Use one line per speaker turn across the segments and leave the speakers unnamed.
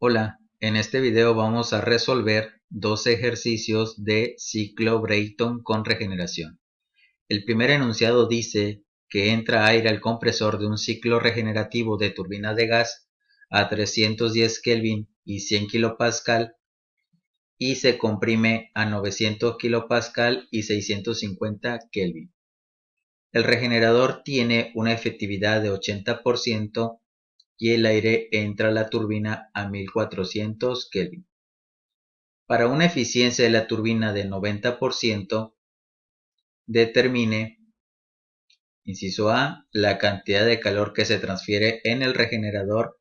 Hola, en este video vamos a resolver dos ejercicios de ciclo Brayton con regeneración. El primer enunciado dice que entra aire al compresor de un ciclo regenerativo de turbina de gas a 310 Kelvin y 100 kPa y se comprime a 900 kPa y 650 Kelvin. El regenerador tiene una efectividad de 80% y el aire entra a la turbina a 1400 Kelvin. Para una eficiencia de la turbina del 90%, determine, inciso A, la cantidad de calor que se transfiere en el regenerador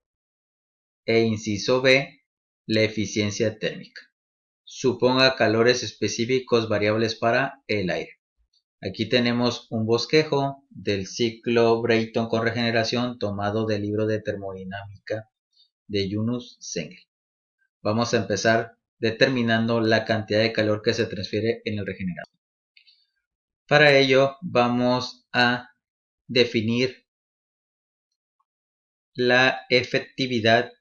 e inciso B, la eficiencia térmica. Suponga calores específicos variables para el aire. Aquí tenemos un bosquejo del ciclo Brayton con regeneración tomado del libro de termodinámica de Yunus Sengel. Vamos a empezar determinando la cantidad de calor que se transfiere en el regenerador. Para ello vamos a definir la efectividad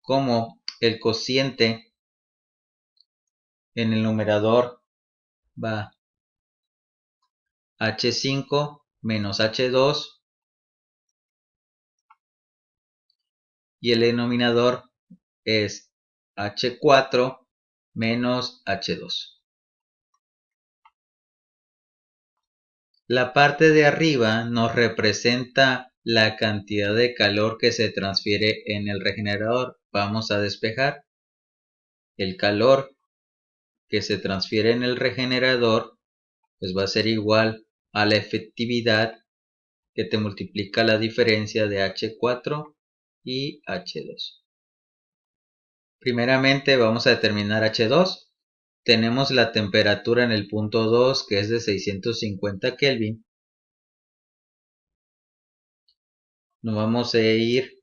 como el cociente en el numerador va H5 menos H2 y el denominador es H4 menos H2. La parte de arriba nos representa la cantidad de calor que se transfiere en el regenerador. Vamos a despejar. El calor que se transfiere en el regenerador pues va a ser igual a la efectividad que te multiplica la diferencia de H4 y H2. Primeramente vamos a determinar H2. Tenemos la temperatura en el punto 2 que es de 650 Kelvin. Nos vamos a ir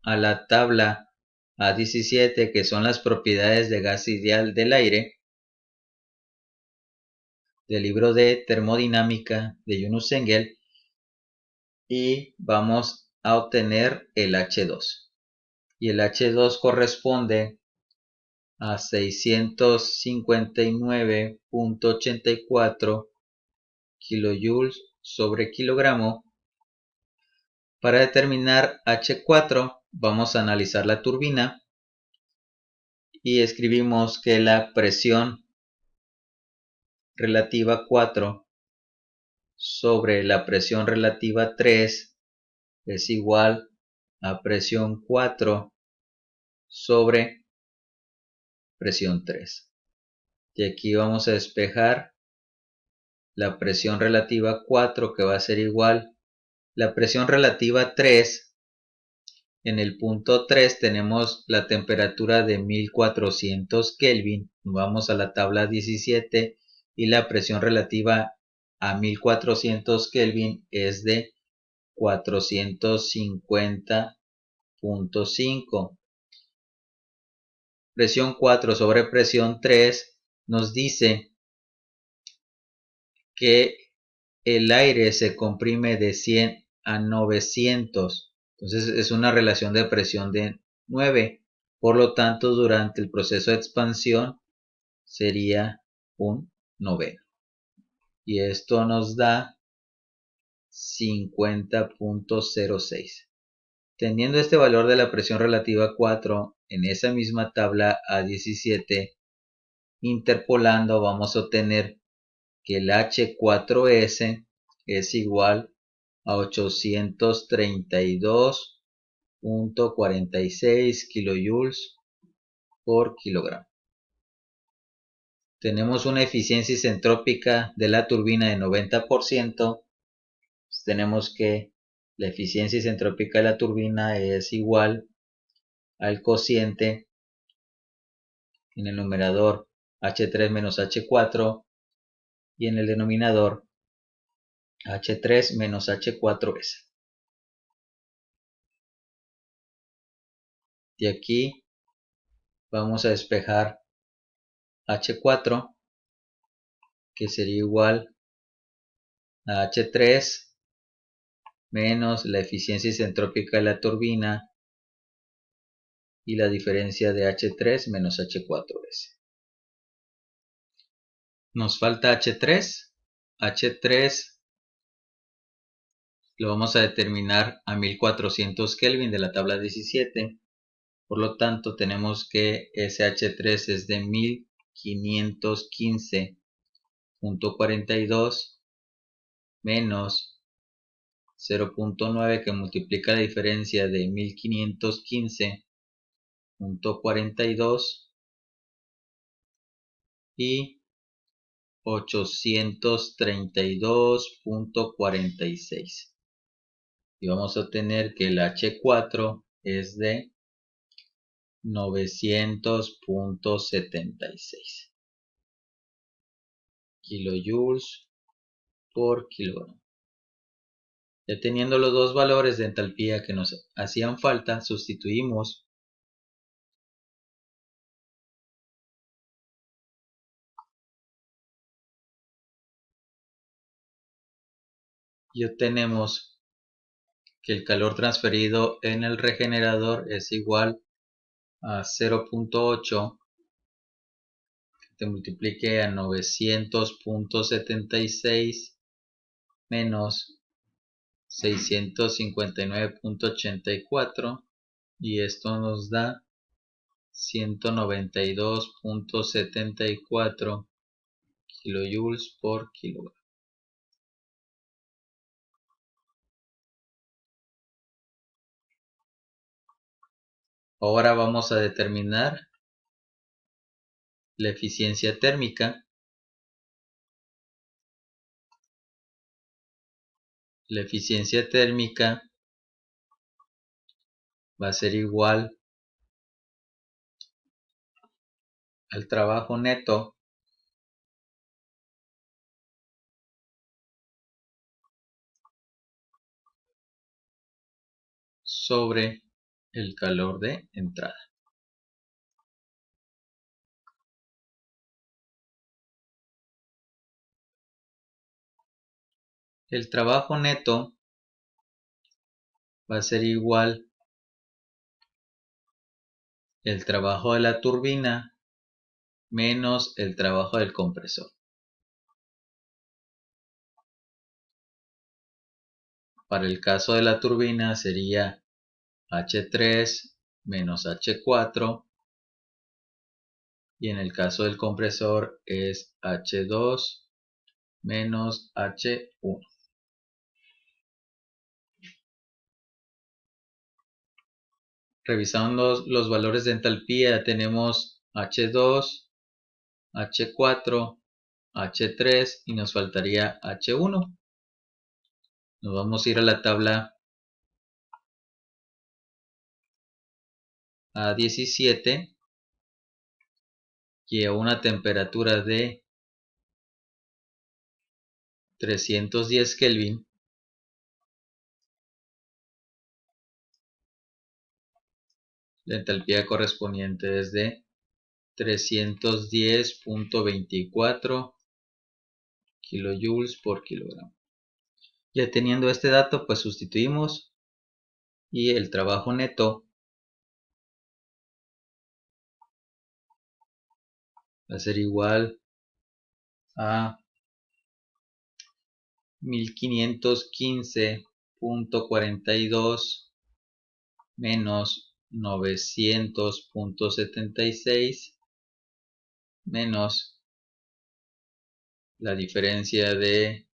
a la tabla A17 que son las propiedades de gas ideal del aire del libro de termodinámica de Yunus Sengel y vamos a obtener el H2 y el H2 corresponde a 659.84 kilojoules sobre kilogramo. Para determinar H4 vamos a analizar la turbina y escribimos que la presión relativa 4 sobre la presión relativa 3 es igual a presión 4 sobre presión 3. Y aquí vamos a despejar la presión relativa 4 que va a ser igual. La presión relativa 3, en el punto 3 tenemos la temperatura de 1400 Kelvin. Vamos a la tabla 17 y la presión relativa a 1400 Kelvin es de 450.5. Presión 4 sobre presión 3 nos dice que el aire se comprime de 100 a 900. Entonces es una relación de presión de 9. Por lo tanto, durante el proceso de expansión sería un noveno. Y esto nos da 50.06. Teniendo este valor de la presión relativa 4 en esa misma tabla A17, interpolando vamos a obtener que el H4S es igual a 832.46 kilojoules por kilogramo. Tenemos una eficiencia isentrópica de la turbina de 90%. Pues tenemos que la eficiencia isentrópica de la turbina es igual al cociente en el numerador H3 menos H4 y en el denominador H3 menos H4S. De aquí vamos a despejar H4 que sería igual a H3 menos la eficiencia isentrópica de la turbina y la diferencia de H3 menos H4S. Nos falta H3. H3 lo vamos a determinar a 1400 Kelvin de la tabla 17. Por lo tanto, tenemos que ese H3 es de 1515.42 menos 0.9 que multiplica la diferencia de 1515.42 y 832.46. Y vamos a obtener que el H4 es de 900.76 kilojoules por kilogramo. Ya teniendo los dos valores de entalpía que nos hacían falta, sustituimos y obtenemos que el calor transferido en el regenerador es igual a 0.8 que te multiplique a 900.76 menos 659.84 y esto nos da 192.74 kilojoules por kilogramo. Ahora vamos a determinar la eficiencia térmica. La eficiencia térmica va a ser igual al trabajo neto sobre el calor de entrada. El trabajo neto va a ser igual el trabajo de la turbina menos el trabajo del compresor. Para el caso de la turbina sería H3 menos H4 y en el caso del compresor es H2 menos H1. Revisando los valores de entalpía tenemos H2, H4, H3 y nos faltaría H1. Nos vamos a ir a la tabla A17 y a una temperatura de 310 Kelvin la entalpía correspondiente es de 310.24 kilojoules por kilogramo. Ya teniendo este dato, pues sustituimos y el trabajo neto va a ser igual a 1515.42 menos 900.76 menos la diferencia de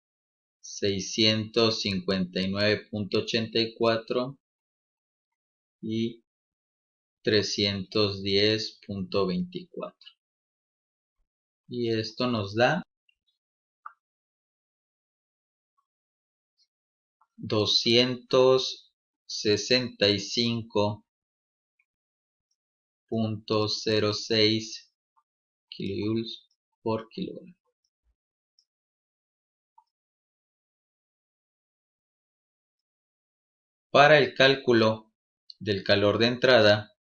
659.84 y 310.24 y esto nos da 265.06 kilojoules por kilogramo. Para el cálculo del calor de entrada,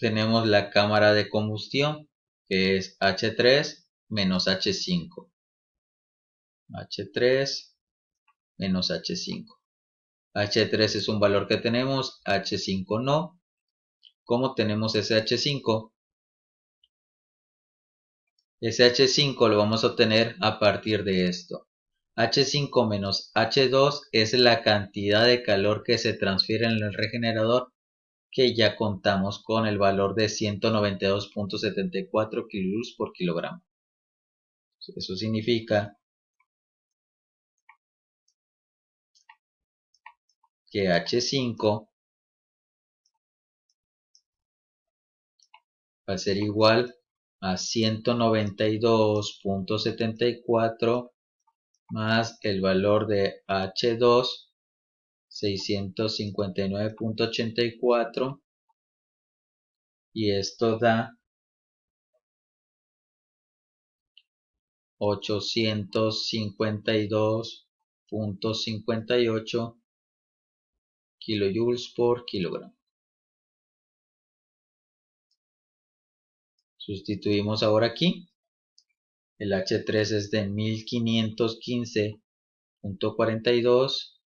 tenemos la cámara de combustión que es H3 menos H5. H3 menos H5. H3 es un valor que tenemos, H5 no. ¿Cómo tenemos ese H5? Ese H5 lo vamos a obtener a partir de esto. H5 menos H2 es la cantidad de calor que se transfiere en el regenerador, que ya contamos con el valor de 192.74 kJ por kilogramo. Eso significa que H5 va a ser igual a 192.74 más el valor de H2, 659.84, y esto da 852.58 kilojoules por kilogramo. Sustituimos ahora aquí. El H3 es de 1515.42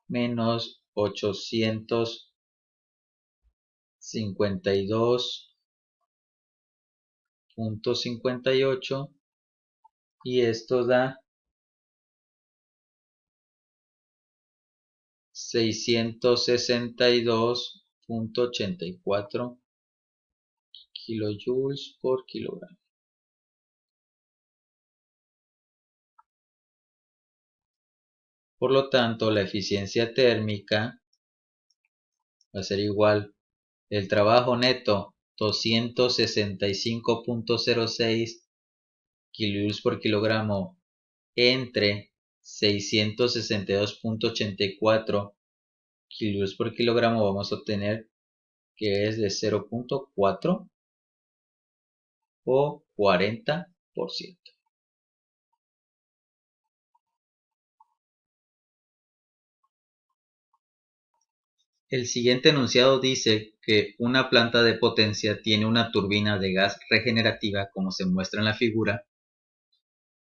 menos 852.58, y esto da 662.84 kilojoules por kilogramo. Por lo tanto, la eficiencia térmica va a ser igual. El trabajo neto, 265.06 kilojoules por kilogramo entre 662.84 kilojoules por kilogramo, vamos a obtener que es de 0.4 o 40%. El siguiente enunciado dice que una planta de potencia tiene una turbina de gas regenerativa, como se muestra en la figura.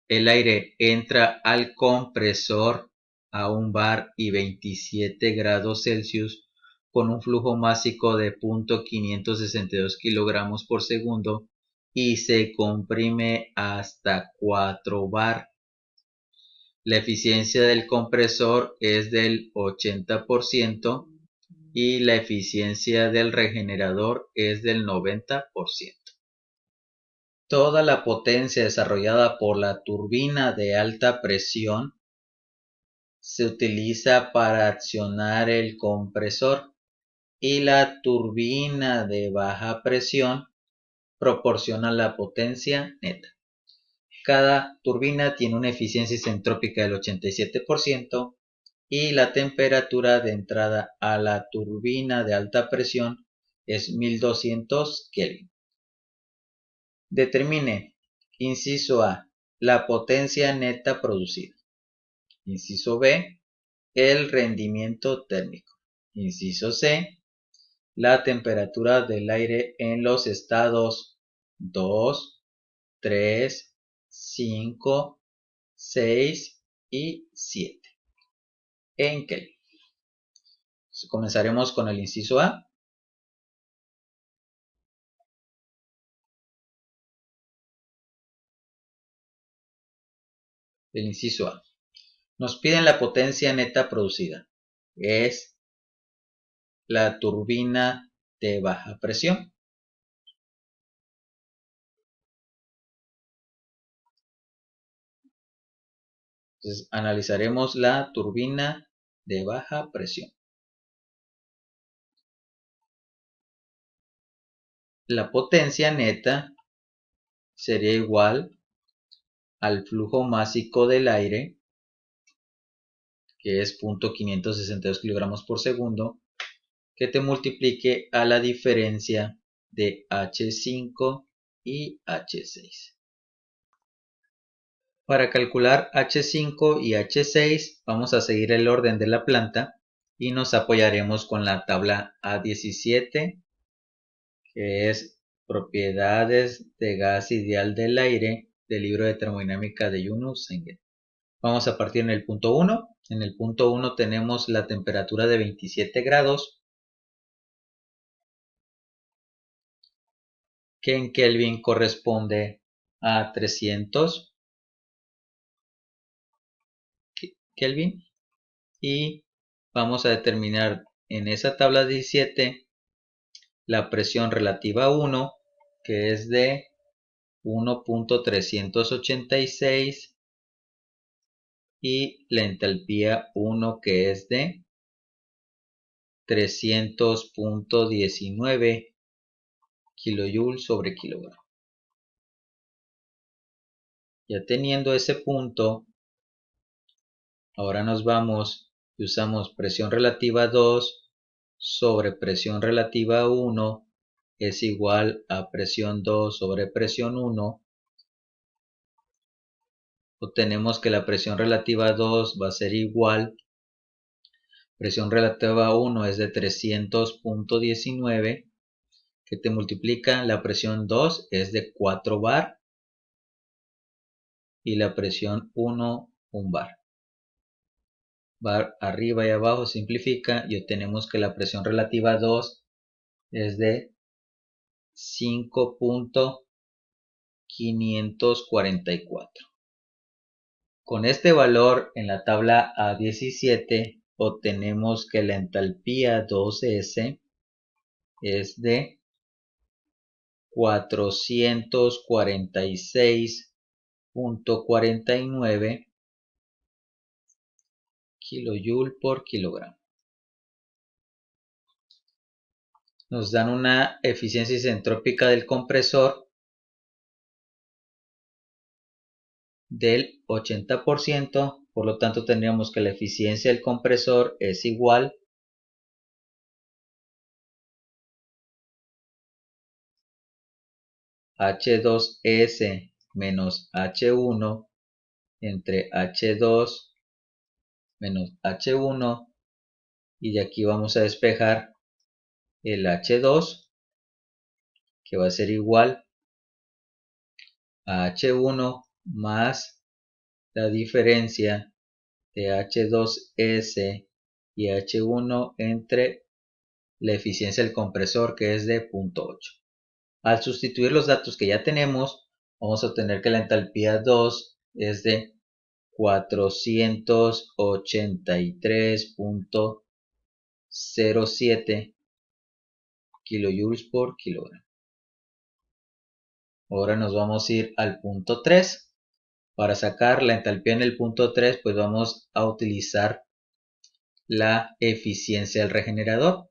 El aire entra al compresor a 1 bar y 27 grados Celsius con un flujo másico de 0.562 kilogramos por segundo y se comprime hasta 4 bar. La eficiencia del compresor es del 80% y la eficiencia del regenerador es del 90%. Toda la potencia desarrollada por la turbina de alta presión se utiliza para accionar el compresor, y la turbina de baja presión proporciona la potencia neta. Cada turbina tiene una eficiencia isentrópica del 87% y la temperatura de entrada a la turbina de alta presión es 1200 Kelvin. Determine, inciso A, la potencia neta producida. Inciso B, el rendimiento térmico. Inciso C, la temperatura del aire en los estados 2, 3, 5, 6 y 7 en Kelvin. Comenzaremos con el inciso A. El inciso A. Nos piden la potencia neta producida. Es la turbina de baja presión. Entonces, analizaremos la turbina de baja presión. La potencia neta sería igual al flujo másico del aire, que es 0.562 kilogramos por segundo, que te multiplique a la diferencia de H5 y H6. Para calcular H5 y H6 vamos a seguir el orden de la planta y nos apoyaremos con la tabla A17, que es Propiedades de gas ideal del aire del libro de termodinámica de Yunus Engel. Vamos a partir en el punto 1. En el punto 1 tenemos la temperatura de 27 grados, que en Kelvin corresponde a 300 Kelvin. Y vamos a determinar en esa tabla 17 la presión relativa 1, que es de 1.386, y la entalpía 1, que es de 300.19 kilojoules sobre kilogramo. Ya teniendo ese punto, ahora nos vamos y usamos presión relativa 2 sobre presión relativa 1 es igual a presión 2 sobre presión 1. Obtenemos que la presión relativa 2 va a ser igual, presión relativa 1 es de 300.19, que te multiplica la presión 2 es de 4 bar y la presión 1 1 bar. Bar arriba y abajo simplifica y obtenemos que la presión relativa 2 es de 5.544. Con este valor en la tabla A17 obtenemos que la entalpía 2S es de 446.49 kilojoules por kilogramo. Nos dan una eficiencia isentrópica del compresor del 80%, por lo tanto tendríamos que la eficiencia del compresor es igual H2S menos H1 entre H2 menos H1, y de aquí vamos a despejar el H2, que va a ser igual a H1 más la diferencia de H2S y H1 entre la eficiencia del compresor, que es de 0.8. Al sustituir los datos que ya tenemos, vamos a obtener que la entalpía 2 es de 483.07 kilojoules por kilogramo. Ahora nos vamos a ir al punto 3. Para sacar la entalpía en el punto 3, pues vamos a utilizar la eficiencia del regenerador.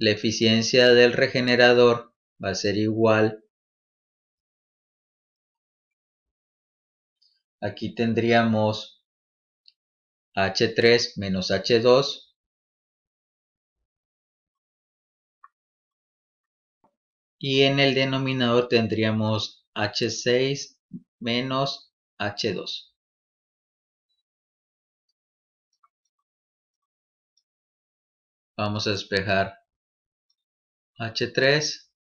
La eficiencia del regenerador va a ser igual, aquí tendríamos H3 menos H2 y en el denominador tendríamos H6 menos H2. Vamos a despejar H3,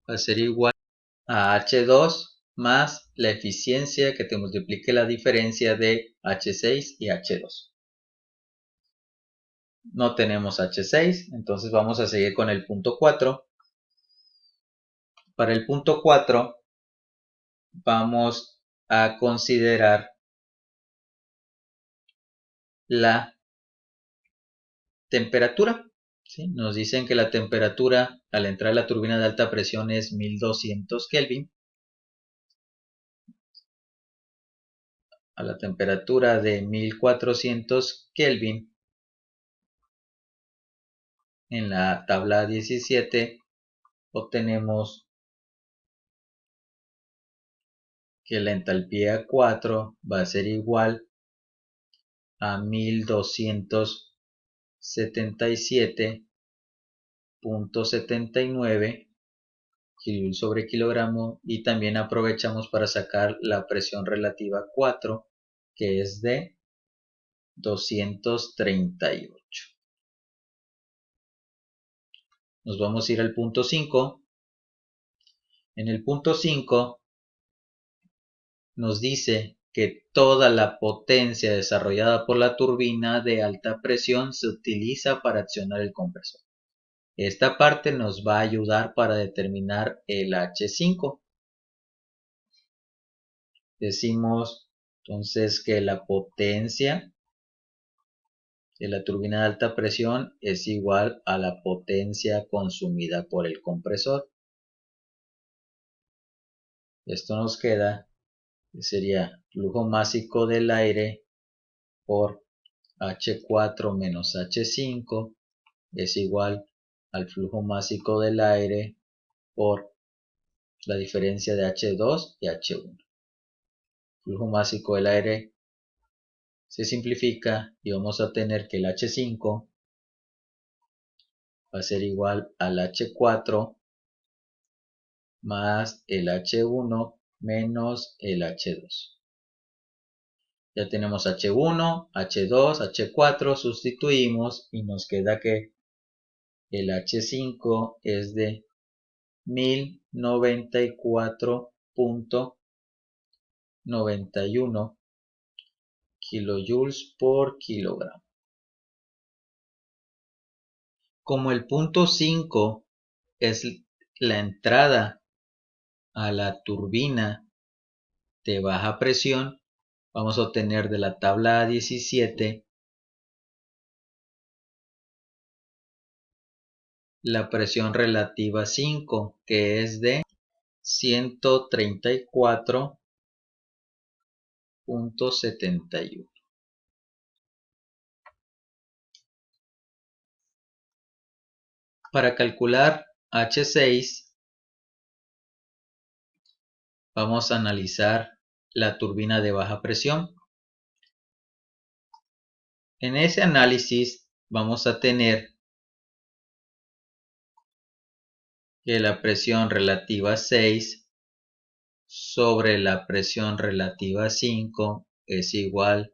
va a ser igual a H2 más la eficiencia que te multiplique la diferencia de H6 y H2. No tenemos H6, entonces vamos a seguir con el punto 4. Para el punto 4 vamos a considerar la temperatura. ¿Sí? Nos dicen que la temperatura al entrar a la turbina de alta presión es 1200 Kelvin. A la temperatura de 1400 Kelvin, en la tabla 17 obtenemos que la entalpía 4 va a ser igual a 1277.79 kilojoules sobre kilogramo, y también aprovechamos para sacar la presión relativa 4, que es de 238. Nos vamos a ir al punto 5. En el punto 5 nos dice que toda la potencia desarrollada por la turbina de alta presión se utiliza para accionar el compresor. Esta parte nos va a ayudar para determinar el H5. Decimos entonces que la potencia de la turbina de alta presión es igual a la potencia consumida por el compresor. Esto nos queda, que sería flujo másico del aire por H4 menos H5 es igual al flujo másico del aire por la diferencia de H2 y H1. Flujo másico del aire se simplifica y vamos a tener que el H5 va a ser igual al H4 más el H1 menos el H2. Ya tenemos H1, H2, H4, sustituimos y nos queda que el H5 es de 1094.91 kilojoules por kilogramo. Como el punto 5 es la entrada a la turbina de baja presión, vamos a obtener de la tabla 17 la presión relativa 5, que es de 134.71. Para calcular H6 vamos a analizar la turbina de baja presión. En ese análisis vamos a tener que la presión relativa 6 sobre la presión relativa 5 es igual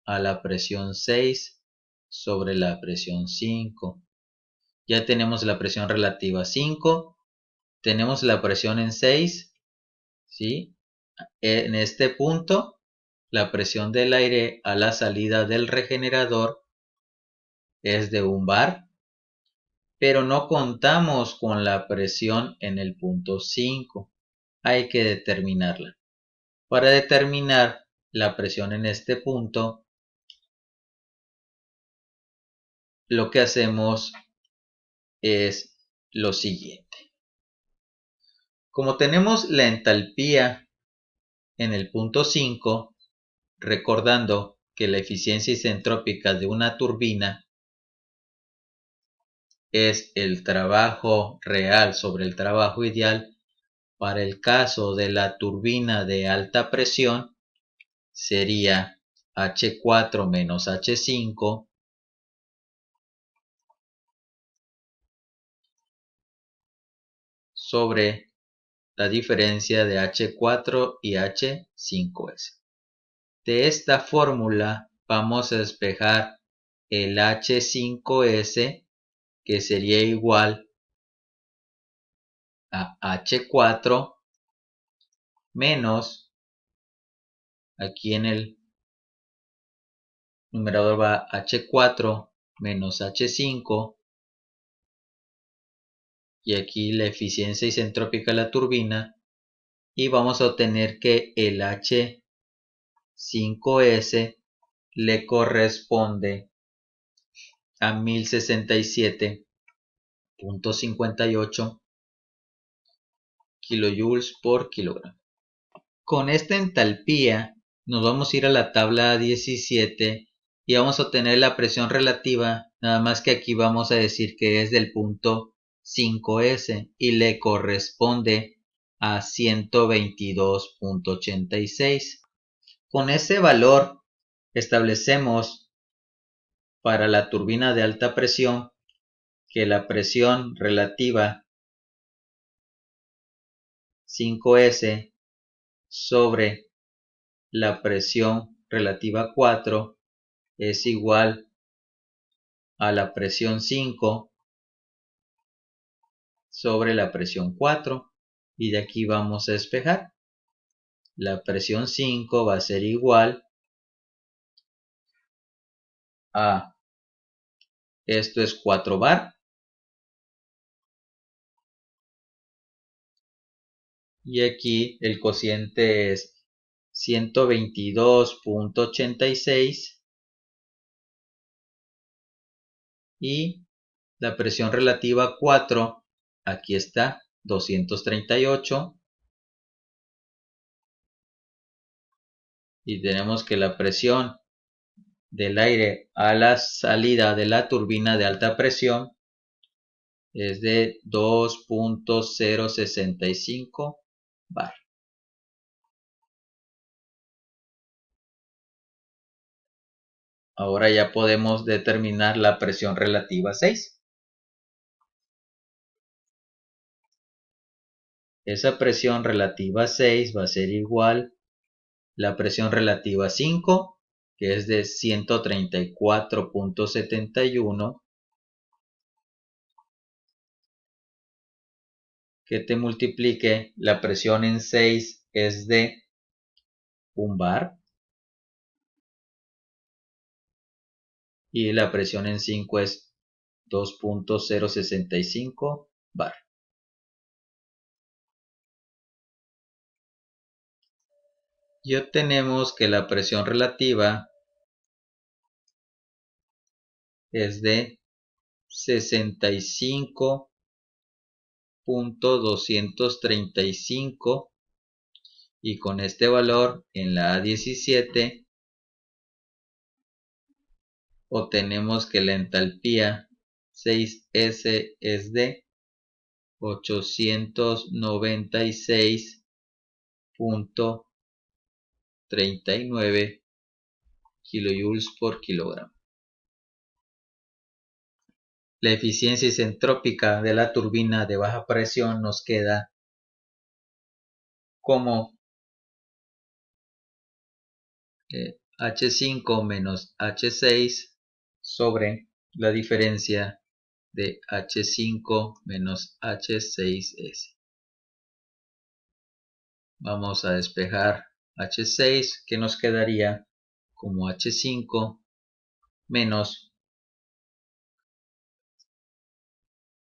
a la presión 6 sobre la presión 5. Ya tenemos la presión relativa 5, tenemos la presión en 6, ¿sí? En este punto, la presión del aire a la salida del regenerador es de 1 bar, pero no contamos con la presión en el punto 5. Hay que determinarla. Para determinar la presión en este punto, lo que hacemos es lo siguiente. Como tenemos la entalpía en el punto 5, recordando que la eficiencia isentrópica de una turbina es el trabajo real sobre el trabajo ideal, para el caso de la turbina de alta presión sería H4 menos H5 sobre la diferencia de H4 y H5S. De esta fórmula vamos a despejar el H5S, que sería igual a H4 menos, aquí en el numerador va H4 menos H5, y aquí la eficiencia isentrópica de la turbina, y vamos a obtener que el H5S le corresponde a 1067.58 kilojoules por kilogramo. Con esta entalpía nos vamos a ir a la tabla 17 y vamos a obtener la presión relativa, nada más que aquí vamos a decir que es del punto 5S y le corresponde a 122.86. Con ese valor establecemos para la turbina de alta presión que la presión relativa 5S sobre la presión relativa 4 es igual a la presión 5 sobre la presión 4. Y de aquí vamos a despejar. La presión 5 va a ser igual a, esto es 4 bar. Y aquí el cociente es 122.86 y la presión relativa 4, aquí está, 238. Y tenemos que la presión del aire a la salida de la turbina de alta presión es de 2.065 bar. Ahora ya podemos determinar la presión relativa 6. Esa presión relativa 6 va a ser igual a la presión relativa 5, que es de 134.71, que te multiplique la presión en 6 es de 1 bar y la presión en 5 es 2.065 bar. Y obtenemos que la presión relativa es de 65.235 y con este valor en la A17 obtenemos que la entalpía 6S es de 896.39 kilojoules por kilogramo. La eficiencia isentrópica de la turbina de baja presión nos queda como H5 menos H6 sobre la diferencia de H5 menos H6S. Vamos a despejar H6, que nos quedaría como H5 menos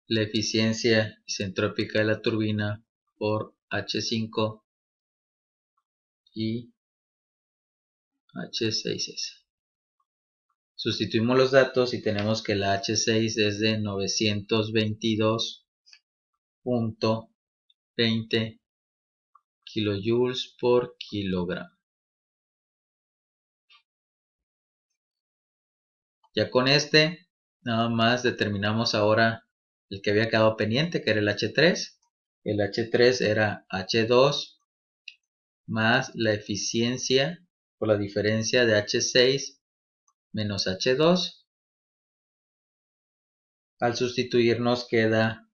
la eficiencia isentrópica de la turbina por H5 y H6S. Sustituimos los datos y tenemos que la H6 es de 922.20 kilojoules por kilogramo. Ya con este, nada más determinamos ahora el que había quedado pendiente, que era el H3. El H3 era H2 más la eficiencia por la diferencia de H6 menos H2. Al sustituir nos queda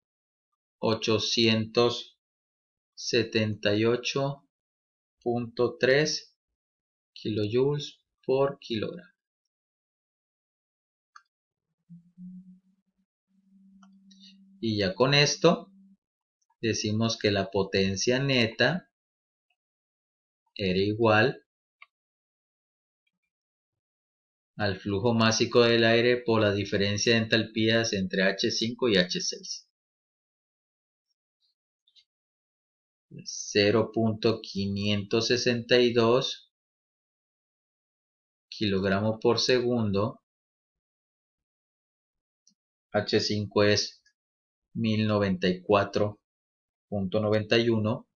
878.3 kilojoules por kilogramo. Y ya con esto decimos que la potencia neta era igual al flujo másico del aire por la diferencia de entalpías entre H5 y H6. 0.562 kilogramos por segundo. H5 es 1094.91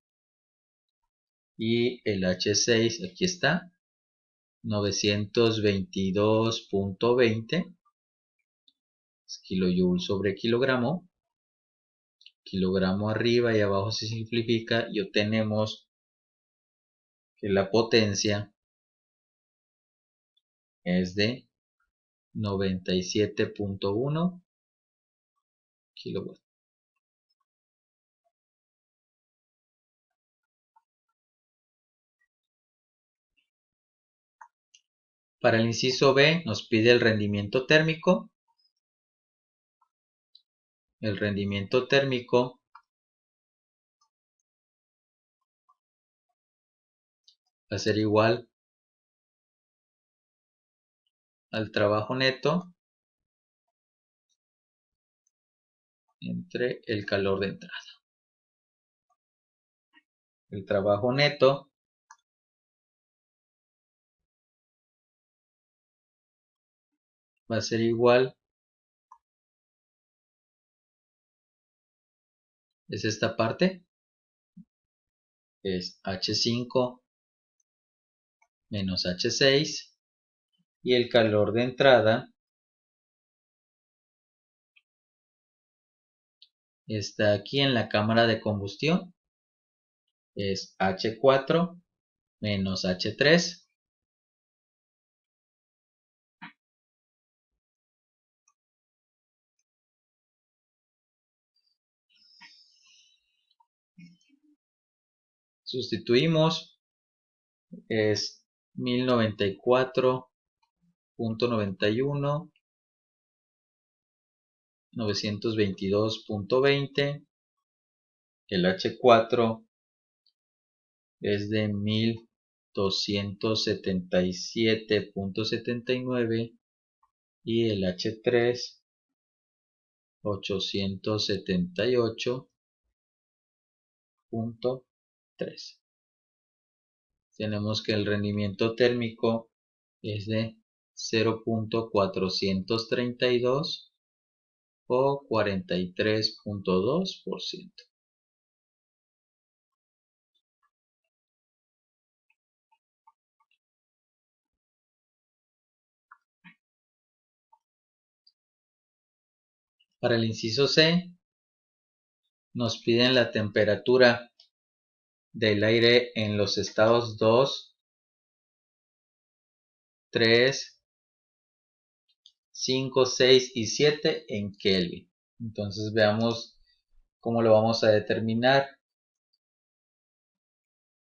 y el H6 aquí está 922.20 kilojoules sobre kilogramo. Kilogramo arriba y abajo se simplifica y obtenemos que la potencia es de 97.1 kilowatts. Para el inciso B nos pide el rendimiento térmico. El rendimiento térmico va a ser igual al trabajo neto entre el calor de entrada. El trabajo neto va a ser igual, es esta parte, es H5 menos H6, y el calor de entrada está aquí en la cámara de combustión, es H4 menos H3. Sustituimos, es 1094.91, 922.20, el H4 es de 1277.79 y el H3 878.3. Tenemos que el rendimiento térmico es de 0.432 o 43.2%. Para el inciso C nos piden la temperatura del aire en los estados 2, 3, 5, 6 y 7 en Kelvin. Entonces veamos cómo lo vamos a determinar.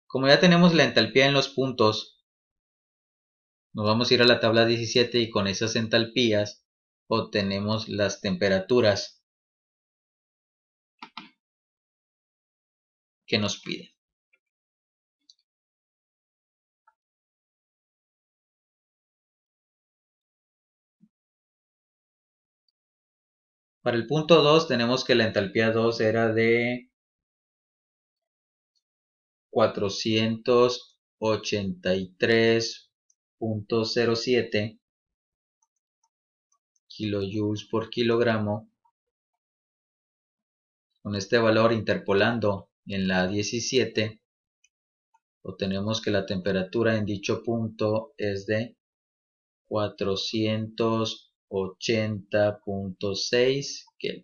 Como ya tenemos la entalpía en los puntos, nos vamos a ir a la tabla 17 y con esas entalpías obtenemos las temperaturas que nos piden. Para el punto 2 tenemos que la entalpía 2 era de 483.07 kilojoules por kilogramo. Con este valor interpolando en la 17 obtenemos que la temperatura en dicho punto es de 480.6 Kelvin.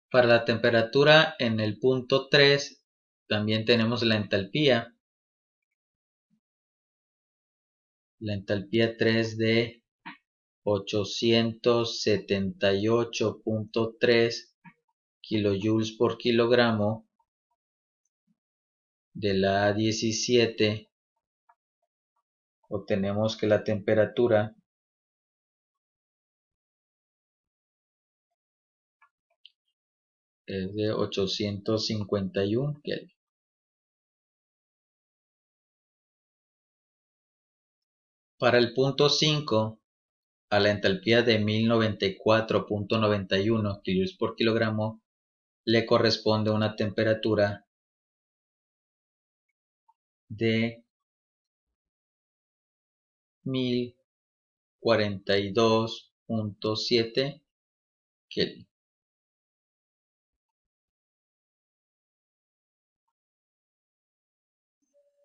Para la temperatura en el punto 3 también tenemos la entalpía. La entalpía 3 de 878.3 kilojoules por kilogramo. De la A17 obtenemos que la temperatura es de 851 Kelvin. Para el punto 5, a la entalpía de 1094.91 kilojoules por kilogramo le corresponde una temperatura de 1042.7 Kelvin.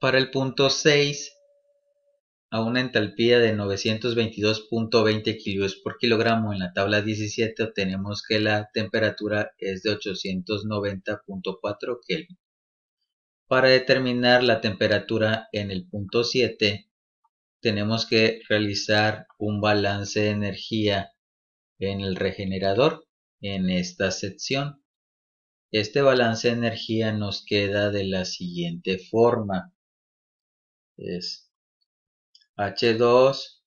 Para el punto 6, a una entalpía de 922.20 kilojoules por kilogramo en la tabla 17 obtenemos que la temperatura es de 890.4 Kelvin. Para determinar la temperatura en el punto 7 tenemos que realizar un balance de energía en el regenerador en esta sección. Este balance de energía nos queda de la siguiente forma. Es H2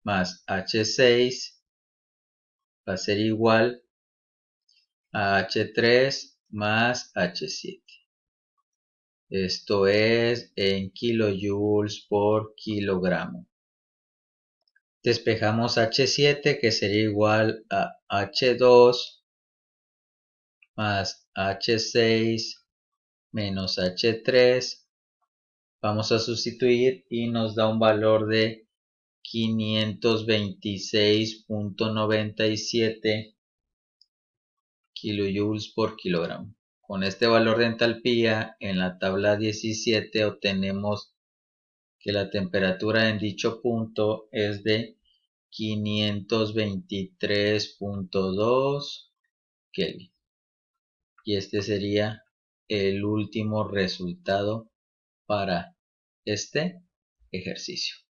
más H6 va a ser igual a H3 más H7. Esto es en kilojoules por kilogramo. Despejamos H7, que sería igual a H2 más H6 menos H3. Vamos a sustituir y nos da un valor de 526.97 kilojoules por kilogramo. Con este valor de entalpía en la tabla 17 obtenemos que la temperatura en dicho punto es de 523.2 Kelvin. Y este sería el último resultado para este ejercicio.